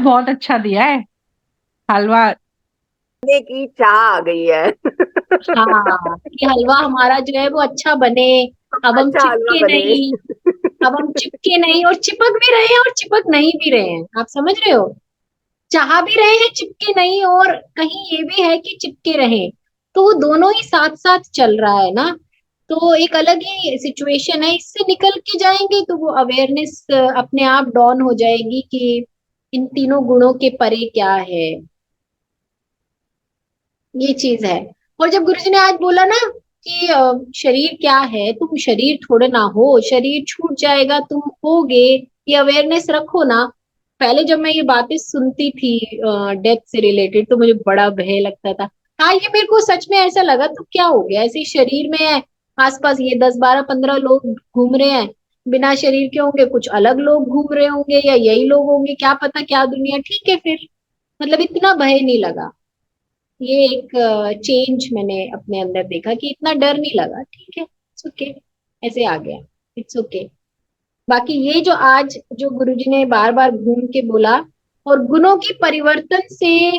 बहुत अच्छा दिया है हलवा। खाने की चाह आ गई है। हाँ, कि हलवा हमारा जो है वो अच्छा बने। अब हम अच्छा हलवा चिपके बने। नहीं। अब हम चिपके नहीं, और चिपक भी रहे हैं और चिपक नहीं भी रहे हैं, आप समझ रहे हो। चाह भी रहे हैं चिपके नहीं, और कहीं ये भी है कि चिपके रहे। तो वो दोनों ही साथ साथ चल रहा है ना। तो एक अलग ही सिचुएशन है, इससे निकल के जाएंगे तो वो अवेयरनेस अपने आप डॉन हो जाएगी कि इन तीनों गुणों के परे क्या है। ये चीज है। और जब गुरुजी ने आज बोला ना कि शरीर क्या है, तुम शरीर थोड़े ना हो, शरीर छूट जाएगा तुम होगे, ये अवेयरनेस रखो ना। पहले जब मैं ये बातें सुनती थी डेथ से रिलेटेड, तो मुझे बड़ा भय लगता था। हाँ, ये मेरे को सच में ऐसा लगा तो क्या हो गया, ऐसे शरीर में है, आसपास ये 10 12 15 लोग घूम रहे हैं, बिना शरीर के होंगे कुछ अलग लोग घूम रहे होंगे, या यही लोग होंगे, क्या पता क्या दुनिया। ठीक है फिर, मतलब इतना भय नहीं लगा। ये एक चेंज मैंने अपने अंदर देखा कि इतना डर नहीं लगा। ठीक है, इट्स ओके, ऐसे आ गया, इट्स ओके। बाकी ये जो आज जो गुरुजी ने बार बार घूम के बोला, और गुणों की परिवर्तन से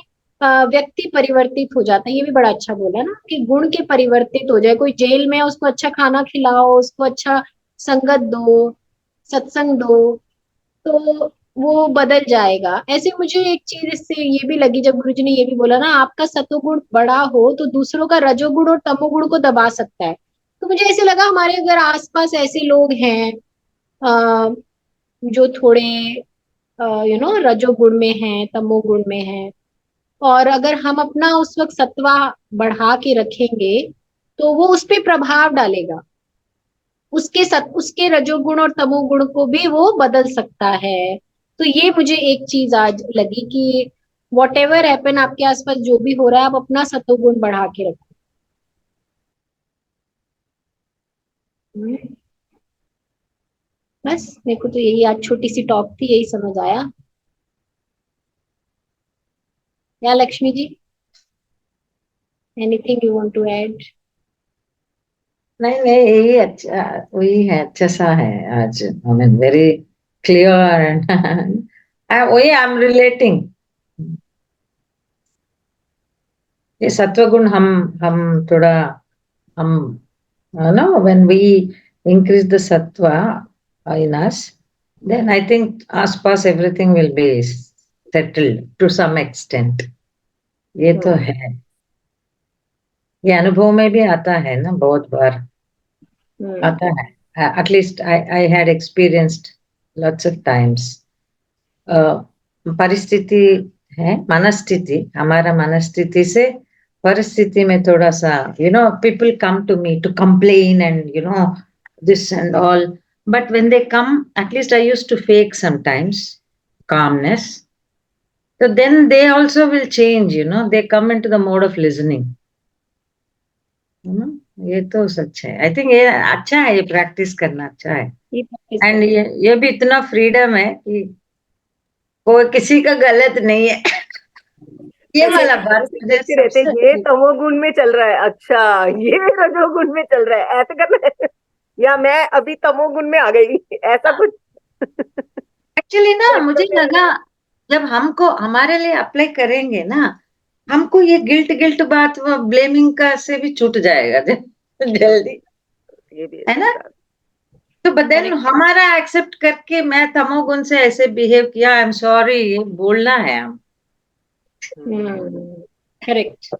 व्यक्ति परिवर्तित हो जाता है, ये भी बड़ा अच्छा बोला ना कि गुण के परिवर्तित हो जाए। कोई जेल में है, उसको अच्छा खाना खिलाओ, उसको अच्छा संगत दो, सत्संग दो, तो वो बदल जाएगा। ऐसे मुझे एक चीज इससे ये भी लगी, जब गुरुजी ने ये भी बोला ना, आपका सतोगुण बड़ा हो तो दूसरों का रजोगुण और तमोगुण को दबा सकता है। तो मुझे ऐसे लगा हमारे अगर आसपास ऐसे लोग हैं अ, जो थोड़े रजोगुण में हैं, तमोगुण में हैं, और अगर हम अपना उस वक्त सत्वा बढ़ा के रखेंगे, तो वो उस पे प्रभाव डालेगा। उसके रजोगुण और तमोगुण को भी वो बदल सकता है। तो ये मुझे एक चीज आज लगी कि वॉट एवर हैपन, आपके आसपास जो भी हो रहा है, आप अपना सतोगुण बढ़ा के रखो। हम्म, बस मेरे को तो यही आज छोटी सी टॉप थी, यही समझ आया। या Lakshmi ji, anything you want to add. नहीं नहीं, यही अच्छा, वही है, अच्छा सा है आज। I mean very clear and वही आई एम रिलेटिंग। ये सत्वगुण हम थोड़ा हम know when we increase the sattva in us, then I think आसपास everything will be settled to some extent. ये तो है, ये अनुभव में भी आता है ना, बहुत बार आता है। At least I had experienced lots of times. परिस्थिति है, मनस्थिति, हमारा मनस्थिति से परिस्थिति में थोड़ा सा people come to me to complain and this and all, but when they come at least I used to fake sometimes calmness. So then they also will change, they come into the mode of listening. ये तो सच है। I think ये अच्छा है, ये practice करना अच्छा है। ये प्रैक्टिस एंड करना। ये भी इतना फ्रीडम है कि कोई किसी का गलत नहीं है। ये ऐसे वाला बात ऐसे मुझे देखते रहते हैं, ये सबसे तमोगुण में चल रहा है, अच्छा ये रजोगुण में चल रहा है, ऐसे करना है। या मैं अभी तमोगुण में आ गई, ऐसा कुछ। एक्चुअली ना मुझे ऐसा लगा, जब हमको हमारे लिए अप्लाई करेंगे ना, हमको ये गिल्ट गिल्ट बात ब्लेमिंग का से भी छूट जाएगा जल्दी, ये भी है ना। अच्छा। तो बट देन करेक्ट। हमारा एक्सेप्ट करके मैं तमोगुण से ऐसे बिहेव किया, आई एम सॉरी, ये बोलना है हम। करेक्ट।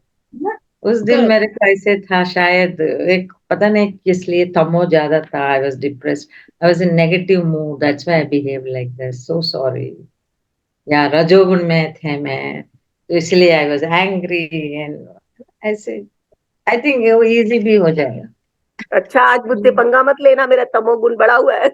उस दिन मेरे को ऐसे था शायद, एक पता नहीं किस लिए तमो ज्यादा था, I was depressed, I was in negative mood, that's why I behave like this, so sorry. या रजोगुण में थे मैं, तो इसलिए आई वाज एंग्री एंड ऐसे। आई थिंक वो इजी भी हो जाएगा। अच्छा, आज मुझसे पंगा मत लेना, मेरा तमोगुण बढ़ा हुआ है।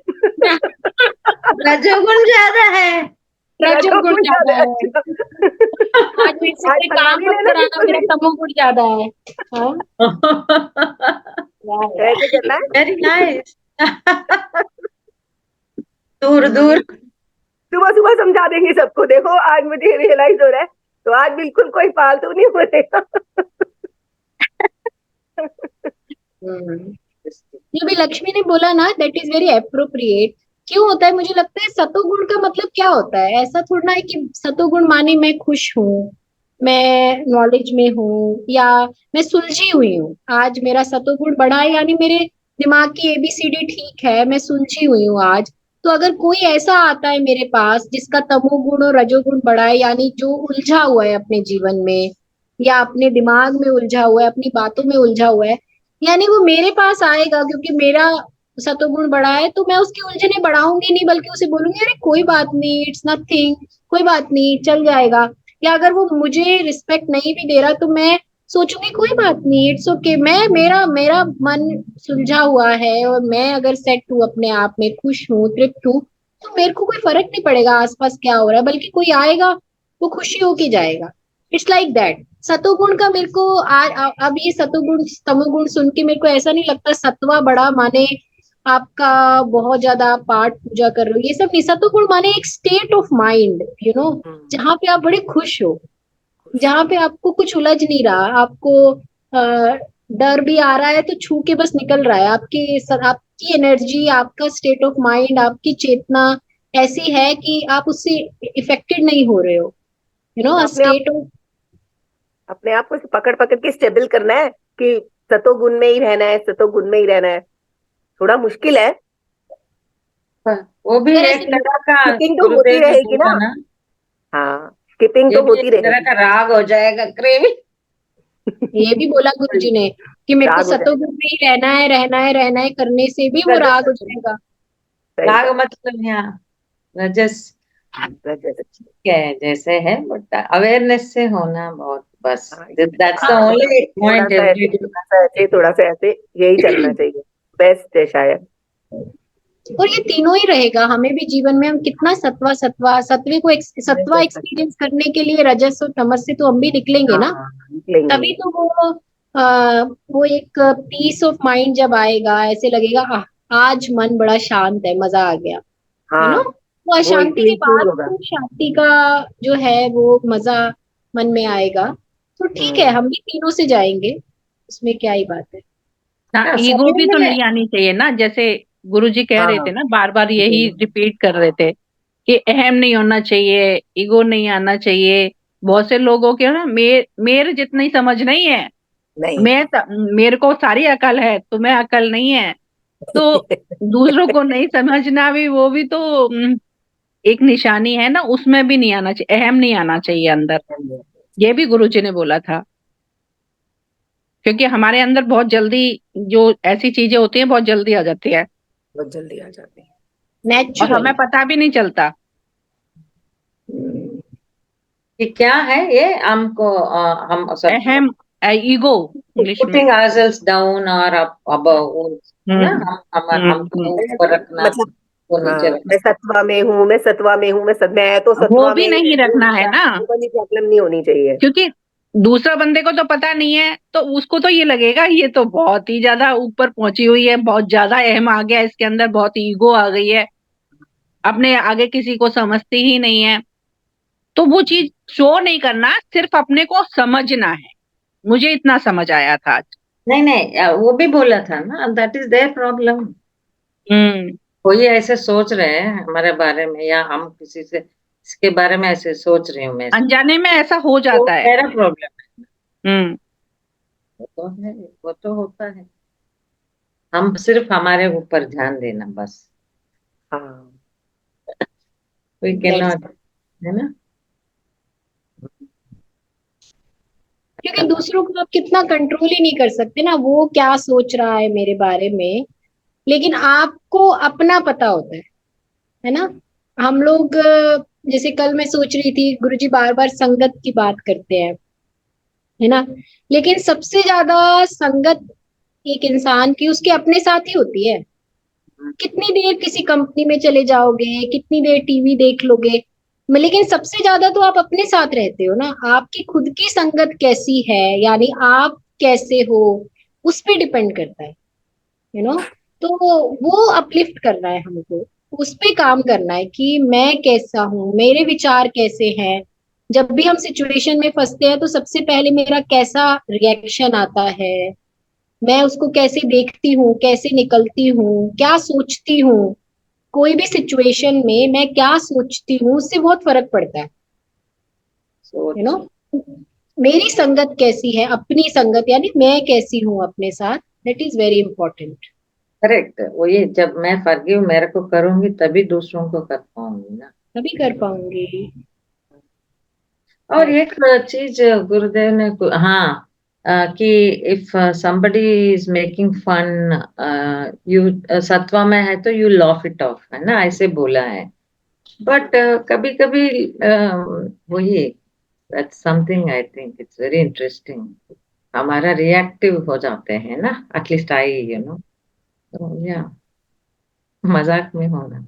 रजोगुण ज्यादा है। रजोगुण रजोगुण ज्यादा ज्यादा है, है। अच्छा। आज मेरे से आज कोई पंगा काम नहीं मत लेना कराना, बिल्कुल मेरा भी। तमोगुण ज्यादा है। हाँ, वाह यार। ऐसे करना है। Very nice. दूर दूर। सुबह सुबह समझा देंगे सबको, देखो आज मुझे रियलाइज हो रहा है, तो आज बिल्कुल कोई फालतू नहीं बोलेगा। हम्म। जो भी लक्ष्मी ने बोला ना, दैट इज वेरी अप्रोप्रिएट। क्यों होता है? मुझे लगता है सतोगुण का मतलब क्या होता है? ऐसा थोड़ा ना है कि सतोगुण माने मैं खुश हूँ, मैं नॉलेज में हूँ, या मैं सुलझी हुई हूँ। आज मेरा सतोगुण बढ़ा है यानी मेरे दिमाग की एबीसीडी ठीक है, मैं सुलझी हुई हूँ आज। तो अगर कोई ऐसा आता है मेरे पास जिसका तमोगुण और रजोगुण बढ़ा है, यानी जो उलझा हुआ है अपने जीवन में, या अपने दिमाग में उलझा हुआ है, अपनी बातों में उलझा हुआ है, यानी वो मेरे पास आएगा क्योंकि मेरा सतोगुण बढ़ा है, तो मैं उसकी उलझने बढ़ाऊंगी नहीं, बल्कि उसे बोलूंगी अरे कोई बात नहीं, इट्स नथिंग, कोई बात नहीं, चल जाएगा। या अगर वो मुझे रिस्पेक्ट नहीं भी दे रहा तो मैं सोचूंगी कोई बात नहीं, इट्स ओके, मैं मेरा मेरा मन सुलझा हुआ है और मैं अगर सेट हूँ अपने आप में, खुश हूँ, तृप्त हूँ, तो मेरे को कोई फर्क नहीं पड़ेगा आसपास क्या हो रहा है, बल्कि कोई आएगा वो खुशी होके जाएगा। It's like that. सतोगुण का मेरे को अब ये सतोगुण तमोगुण सुन के मेरे को ऐसा नहीं लगता सत्वा बड़ा माने आपका बहुत ज्यादा आप पाठ पूजा कर रहे हो, ये सब नहीं। सतोगुण माने एक state of mind, you know, जहाँ पे आप बड़े खुश हो, जहाँ पे आपको कुछ उलझ नहीं रहा, आपको डर भी आ रहा है तो छू के बस निकल रहा है, आपकी एनर्जी, आपका स्टेट ऑफ माइंड, आपकी चेतना ऐसी है कि आप उससे इफेक्टेड नहीं हो रहे हो, यू नो, अपने आप स्टेट ऑफ। अपने आप को पकड़ पकड़ के स्टेबल करना है कि सतोगुण में ही रहना है, सतोगुण में ही रहना है। थोड़ा मुश्किल है। वो भी अगर एक ऐसे तरह का स्किपिंग तो होती गुरुदेव ने रहेगी ना। बोला ना, हाँ, स्किपिंग ये तो भी होती एक तरह रहेगी। का राग हो जाएगा, क्रेविंग। ये भी बोला गुरु जी ने कि मेरे को राग हो जाएगा। सतोगुण में ही रहना है, रहना है, रहना है करने से भी वो राग हो रजस, जाएगा। सही राग बात। मतलब यहाँ रजस, रजस, ठीक है जैसे है, बट अवेयरनेस से होना बहुत, बस हाँ, दैट्स द हाँ, ओनली थोड़ा पॉइंट सा ऐसे, एवरी डे। थोड़ा सा ऐसे, थोड़ा सा ऐसे, यही चलना चाहिए। बेस्ट है शायद। और ये तीनों ही रहेगा हमें भी जीवन में। हम कितना सत्वा सत्वा सत्वे को सत्वा एक्सपीरियंस करने के लिए रजस और तमस से तो हम भी निकलेंगे ना। हाँ, निकलेंगे। तभी तो वो एक पीस ऑफ माइंड जब आएगा, ऐसे लगेगा आज मन बड़ा शांत है, मजा आ गया, यू नो। हाँ, वो वो अशांति के फील फील बाद होगा। तो शांति का जो है वो मजा मन में आएगा। तो ठीक है, हम्म। हम भी तीनों से जाएंगे, उसमें क्या ही बात है। ना हाँ ईगो सभी भी तो में। नहीं आनी चाहिए ना, जैसे गुरुजी कह रहे थे हाँ, ना, बार बार यही हम्म, रिपीट कर रहे थे कि अहम नहीं होना चाहिए, ईगो नहीं आना चाहिए। बहुत से लोगों के ना मेरे जितनी समझ नहीं है, नहीं। मेरे को सारी अकल है, तुम्हें अकल नहीं है। तो दूसरों को नहीं समझना भी, वो भी तो एक निशानी है ना, उसमें भी नहीं आना चाहिए, अहम नहीं आना चाहिए अंदर। ये भी गुरुजी ने बोला था, क्योंकि हमारे अंदर बहुत जल्दी जो ऐसी चीजें होती हैं बहुत जल्दी आ जाती है, बहुत जल्दी आ जाते हैं। और नेचुरल। हमें पता भी नहीं चलता। कि क्या है ये हमको, हम सब अहम, ईगो इंग्लिश में। पुटिंग ourselves down और above, है ना, हम हमको ऊपर रखना, मतलब, वो नीचे हाँ, रखना। मैं सत्वा में हूँ, मैं सत्वा में हूँ, मैं तो वो सत्वा में भी ही नहीं रहती हूँ। रखना है ना, वो वाली प्रॉब्लम नहीं होनी चाहिए। क्योंकि दूसरा बंदे को तो पता नहीं है, तो उसको तो ये लगेगा ये तो बहुत ही ज्यादा ऊपर पहुंची हुई है, बहुत ज्यादा अहम आ गया इसके अंदर, बहुत ईगो आ गई है, अपने आगे किसी को समझती ही नहीं है। तो वो चीज शो नहीं करना, सिर्फ अपने को समझना है। मुझे इतना समझ आया था आज। नहीं नहीं, वो भी बोला था ना, दैट इज देयर प्रॉब्लम। हम्म। कोई ऐसे सोच रहे हैं हमारे बारे में, या हम किसी से इसके बारे में ऐसे सोच रही हूँ मैं, अनजाने में ऐसा हो वो जाता है। मेरा प्रॉब्लम है। हम्म। वो तो है, वो तो होता है। हम सिर्फ हमारे ऊपर ध्यान देना बस, हाँ, वी कैन That's नॉट, है ना। क्योंकि दूसरों को आप कितना कंट्रोल ही नहीं कर सकते ना, वो क्या सोच रहा है मेरे बारे में, लेकिन आपको अपना पता होता है ना। हम लोग जैसे कल मैं सोच रही थी, गुरुजी बार बार संगत की बात करते हैं, है ना, लेकिन सबसे ज्यादा संगत एक इंसान की उसके अपने साथ ही होती है। कितनी देर किसी कंपनी में चले जाओगे, कितनी देर टीवी देख लोगे, लेकिन सबसे ज्यादा तो आप अपने साथ रहते हो ना। आपकी खुद की संगत कैसी है, यानी आप कैसे हो, उस पे डिपेंड करता है, यू नो। तो वो अपलिफ्ट करना है हमको, उस पे काम करना है कि मैं कैसा हूँ, मेरे विचार कैसे हैं। जब भी हम सिचुएशन में फंसते हैं तो सबसे पहले मेरा कैसा रिएक्शन आता है, मैं उसको कैसे देखती हूँ, कैसे निकलती हूँ, क्या सोचती हूँ, कोई भी सिचुएशन में मैं क्या सोचती हूँ उससे बहुत फर्क पड़ता है, सोच यू नो। मेरी संगत कैसी है, अपनी संगत यानी मैं कैसी हूँ अपने साथ, that is very important. Correct, वही जब मैं फॉरगिव मेरे को करूंगी तभी दूसरों को कर पाऊंगी ना। तभी कर पाऊंगी। और एक चीज गुरुदेव ने हाँ कि if somebody is making fun you सत्वा में है तो you laugh it off, है ना, ऐसे बोला है। बट कभी कभी वही that's something I think it's very interesting, हमारा रिएक्टिव हो जाते हैं ना, एटलीस्ट आई तो या मजाक में होना।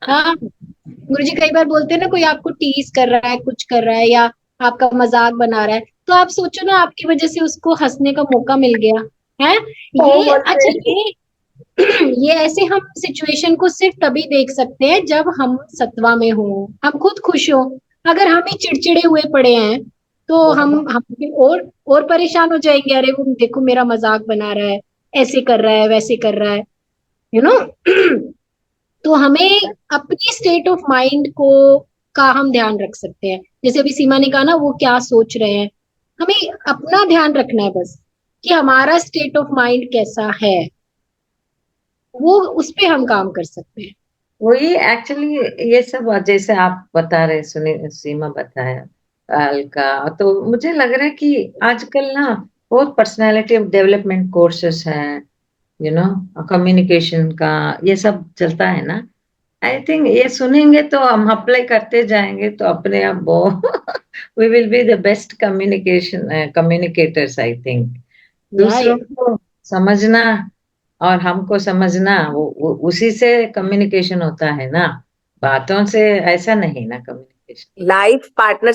हाँ, गुरुजी कई बार बोलते हैं ना, कोई आपको टीज कर रहा है, कुछ कर रहा है, या आपका मजाक बना रहा है, तो आप सोचो ना आपकी वजह से उसको हंसने का मौका मिल गया है। ये अच्छा, ये ऐसे हम सिचुएशन को सिर्फ तभी देख सकते हैं जब हम सत्वा में हो, हम खुद खुश हो। अगर हम ही चिड़चिड़े हुए पड़े हैं तो हम फिर और परेशान हो जाएंगे, अरे वो देखो मेरा मजाक बना रहा है, ऐसे कर रहा है, वैसे कर रहा है, यू नो। तो हमें अपनी स्टेट ऑफ माइंड को का हम ध्यान रख सकते हैं। जैसे अभी सीमा ने कहा ना, वो क्या सोच रहे हैं, हमें अपना ध्यान रखना है बस, कि हमारा स्टेट ऑफ माइंड कैसा है, वो उस पे हम काम कर सकते हैं। वही एक्चुअली ये सब जैसे आप बता रहे, सुनी सीमा बताया का, तो मुझे लग रहा है कि आजकल ना बहुत पर्सनालिटी डेवलपमेंट कोर्सेस हैं, कम्युनिकेशन का ये सब चलता है ना। आई थिंक ये सुनेंगे तो हम अप्लाई करते जाएंगे तो अपने आप वो we will be the best communicators I think. दूसरों को समझना और हमको समझना, वो उसी से कम्युनिकेशन होता है ना, बातों से ऐसा नहीं ना कम्युनिकेशन। Life partner